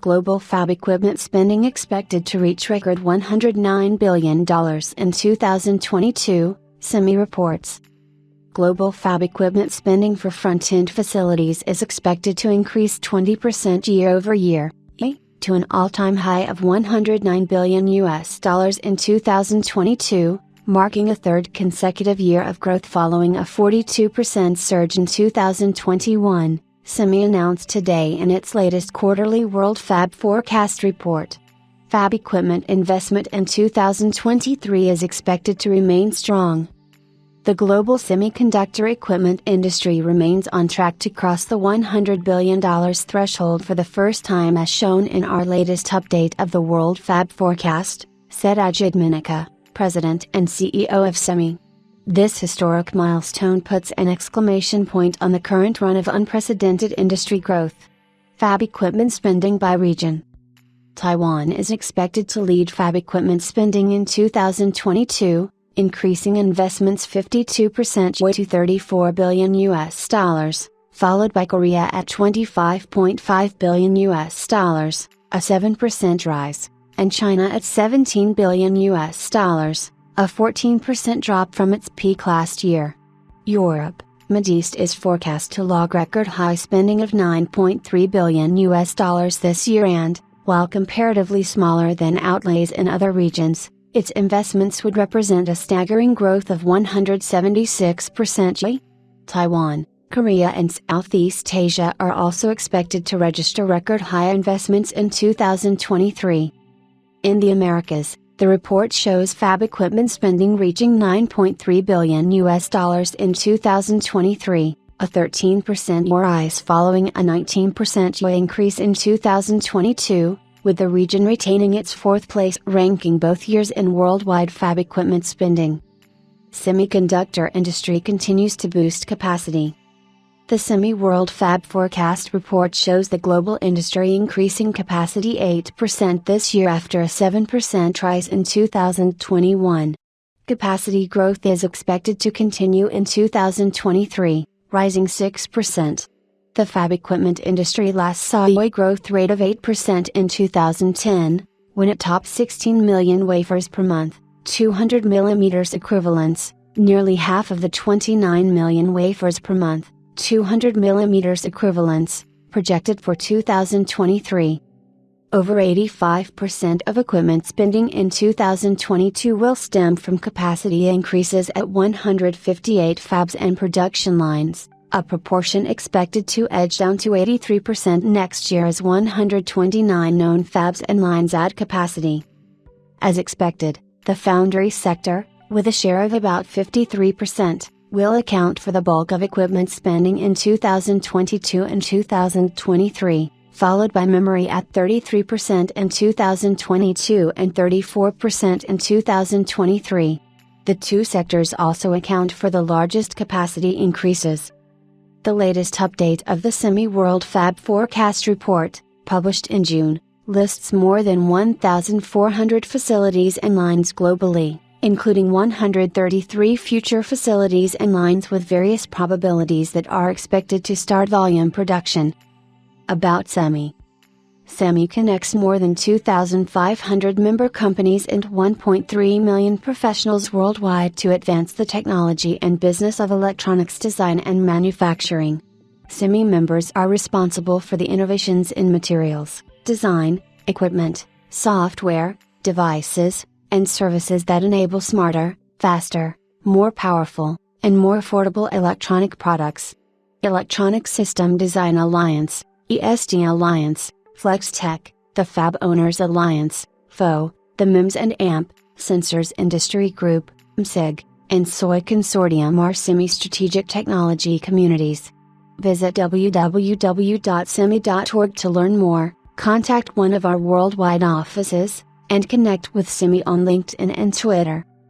Global fab equipment spending expected to reach record $109 billion in 2022, SEMI reports. Global fab equipment spending for front-end facilities is expected to increase 20% year-over-year, to an all-time high of $109 billion in 2022, marking a third consecutive year of growth following a 42% surge in 2021. SEMI announced today in its latest quarterly World Fab Forecast report. Fab equipment investment in 2023 is expected to remain strong. The global semiconductor equipment industry remains on track to cross the $100 billion threshold for the first time, as shown in our latest update of the World Fab Forecast, said Ajit Minika, President and CEO of SEMI. This historic milestone puts an exclamation point on the current run of unprecedented industry growth. Fab equipment spending by region. Taiwan is expected to lead fab equipment spending in 2022, increasing investments 52% to $34 billion, followed by Korea at $25.5 billion, a 7% rise, and China at $17 billion, a 14% drop from its peak last year. Europe, Middle East is forecast to log record high spending of $9.3 billion this year and, while comparatively smaller than outlays in other regions, its investments would represent a staggering growth of 176%. Taiwan, Korea and Southeast Asia are also expected to register record high investments in 2023. In the Americas, the report shows fab equipment spending reaching $9.3 billion in 2023, a 13% rise following a 19% increase in 2022, with the region retaining its fourth place ranking both years in worldwide fab equipment spending. Semiconductor industry continues to boost capacity. The SEMI World Fab Forecast report shows the global industry increasing capacity 8% this year after a 7% rise in 2021. Capacity growth is expected to continue in 2023, rising 6%. The fab equipment industry last saw a growth rate of 8% in 2010, when it topped 16 million wafers per month, 200 mm equivalents, nearly half of the 29 million wafers per month, 200 mm equivalents, projected for 2023. Over 85% of equipment spending in 2022 will stem from capacity increases at 158 fabs and production lines, a proportion expected to edge down to 83% next year as 129 known fabs and lines add capacity. As expected, the foundry sector, with a share of about 53%, will account for the bulk of equipment spending in 2022 and 2023, followed by memory at 33% in 2022 and 34% in 2023. The two sectors also account for the largest capacity increases. The latest update of the SEMI World Fab Forecast report, published in June, lists more than 1,400 facilities and lines globally, including 133 future facilities and lines with various probabilities that are expected to start volume production. About SEMI. SEMI connects more than 2,500 member companies and 1.3 million professionals worldwide to advance the technology and business of electronics design and manufacturing. SEMI members are responsible for the innovations in materials, design, equipment, software, devices, and services that enable smarter, faster, more powerful, and more affordable electronic products. Electronic System Design Alliance, ESD Alliance, FlexTech, the Fab Owners Alliance, FO, the MEMS and AMP, Sensors Industry Group, MSIG, and SOI Consortium are SEMI strategic technology communities. Visit www.semi.org to learn more, contact one of our worldwide offices, and connect with SEMI on LinkedIn and Twitter.